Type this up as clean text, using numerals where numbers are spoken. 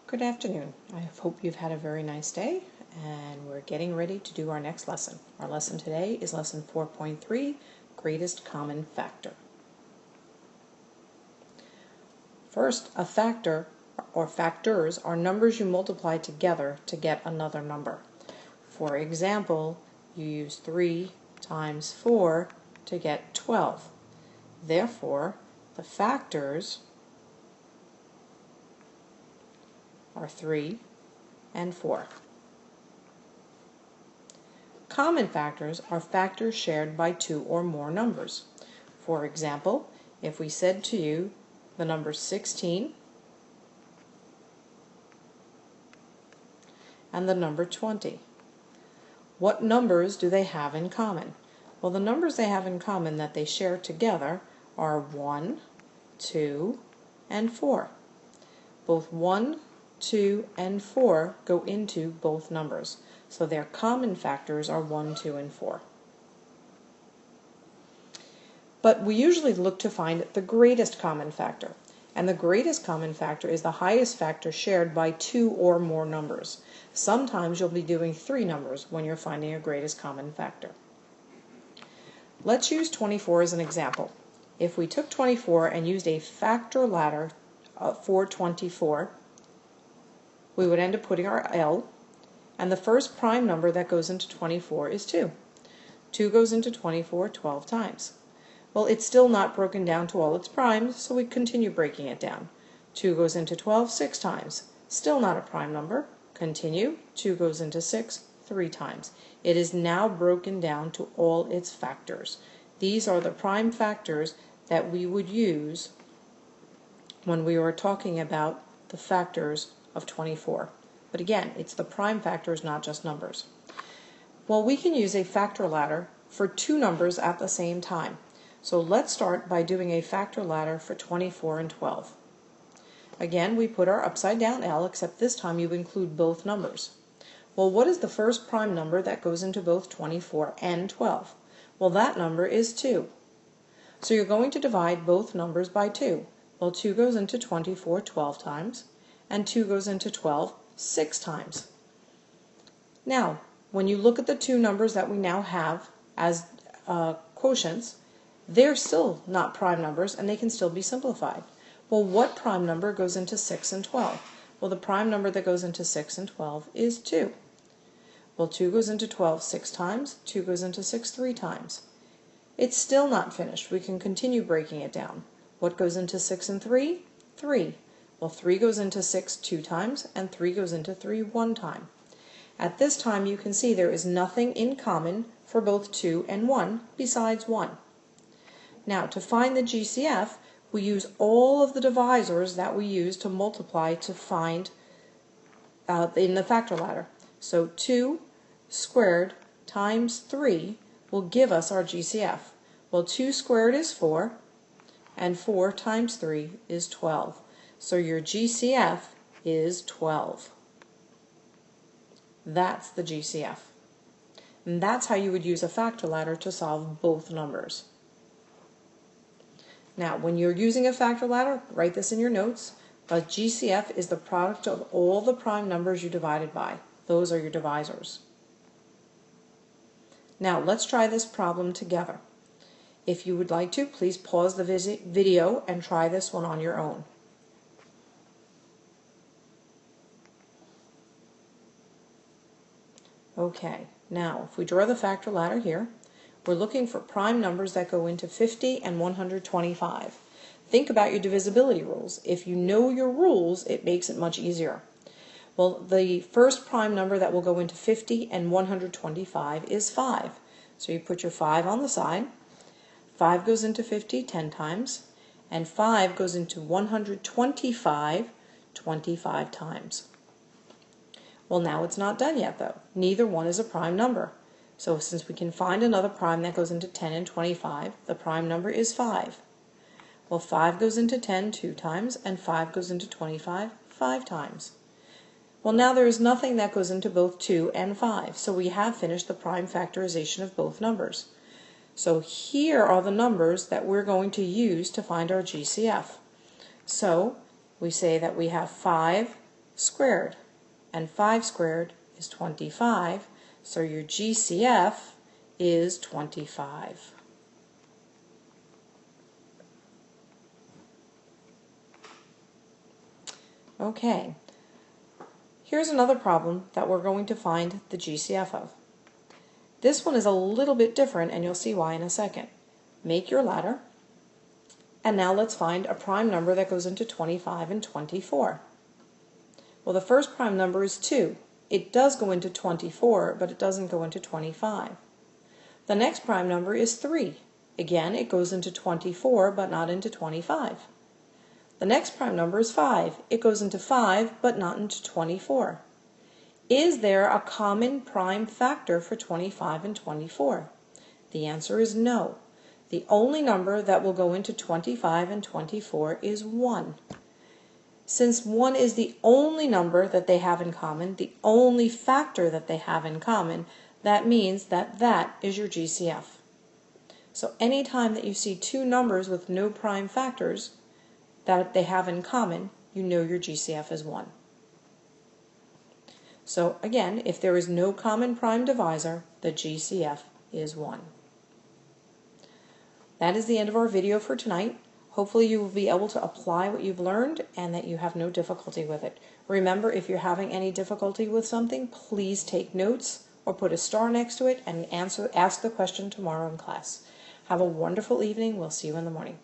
Good afternoon. I hope you've had a very nice day, and we're getting ready to do our next lesson. Our lesson today is lesson 4.3, Greatest Common Factor. First, a factor or factors are numbers you multiply together to get another number. For example, you use 3 times 4 to get 12. Therefore, the factors are 3 and 4. Common factors are factors shared by two or more numbers. For example, if we said to you the number 16 and the number 20, what numbers do they have in common? Well, the numbers they have in common that they share together are 1, 2, and 4. Both 1, 2, and 4 go into both numbers. So their common factors are 1, 2, and 4. But we usually look to find the greatest common factor. And the greatest common factor is the highest factor shared by two or more numbers. Sometimes you'll be doing 3 numbers when you're finding a greatest common factor. Let's use 24 as an example. If we took 24 and used a factor ladder for 24, we would end up putting our L, and the first prime number that goes into 24 is 2. 2 goes into 24 12 times. Well, it's still not broken down to all its primes, so we continue breaking it down. 2 goes into 12 6 times. Still not a prime number. Continue. 2 goes into 6 3 times. It is now broken down to all its factors. These are the prime factors that we would use when we were talking about the factors of 24. But again, it's the prime factors, not just numbers. Well, we can use a factor ladder for 2 numbers at the same time. So let's start by doing a factor ladder for 24 and 12. Again, we put our upside down L, except this time you include both numbers. Well, what is the first prime number that goes into both 24 and 12? Well, that number is 2. So you're going to divide both numbers by 2. Well, 2 goes into 24 12 times, and 2 goes into 12 6 times. Now, when you look at the 2 numbers that we now have as quotients, they're still not prime numbers, and they can still be simplified. Well, what prime number goes into 6 and 12? Well, the prime number that goes into 6 and 12 is 2. Well, 2 goes into 12 6 times, 2 goes into 6 3 times. It's still not finished. We can continue breaking it down. What goes into 6 and 3? 3. Well, 3 goes into 6 2 times, and 3 goes into 3 1 time. At this time, you can see there is nothing in common for both 2 and 1 besides 1. Now, to find the GCF, we use all of the divisors that we use to multiply to find in the factor ladder. So 2 squared times 3 will give us our GCF. Well, 2 squared is 4, and 4 times 3 is 12. So your GCF is 12. That's the GCF. And that's how you would use a factor ladder to solve both numbers. Now, when you're using a factor ladder, write this in your notes. A GCF is the product of all the prime numbers you divided by. Those are your divisors. Now, let's try this problem together. If you would like to, please pause the video and try this one on your own. Okay, now if we draw the factor ladder here, we're looking for prime numbers that go into 50 and 125. Think about your divisibility rules. If you know your rules, it makes it much easier. Well, the first prime number that will go into 50 and 125 is 5. So you put your 5 on the side. 5 goes into 50 10 times, and 5 goes into 125 25 times. Well, now it's not done yet, though. Neither one is a prime number. So since we can find another prime that goes into 10 and 25, the prime number is 5. Well, 5 goes into 10 2 times, and 5 goes into 25 5 times. Well, now there is nothing that goes into both 2 and 5, so we have finished the prime factorization of both numbers. So here are the numbers that we're going to use to find our GCF. So we say that we have 5 squared. And 5 squared is 25, so your GCF is 25. Okay, here's another problem that we're going to find the GCF of. This one is a little bit different, and you'll see why in a second. Make your ladder, and now let's find a prime number that goes into 25 and 24. Well, the first prime number is 2. It does go into 24, but it doesn't go into 25. The next prime number is 3. Again, it goes into 24, but not into 25. The next prime number is 5. It goes into 5, but not into 24. Is there a common prime factor for 25 and 24? The answer is no. The only number that will go into 25 and 24 is 1. Since 1 is the only number that they have in common, the only factor that they have in common, that means that that is your GCF. So anytime that you see two numbers with no prime factors that they have in common, you know your GCF is 1. So again, if there is no common prime divisor, the GCF is 1. That is the end of our video for tonight. Hopefully you will be able to apply what you've learned and that you have no difficulty with it. Remember, if you're having any difficulty with something, please take notes or put a star next to it and ask the question tomorrow in class. Have a wonderful evening. We'll see you in the morning.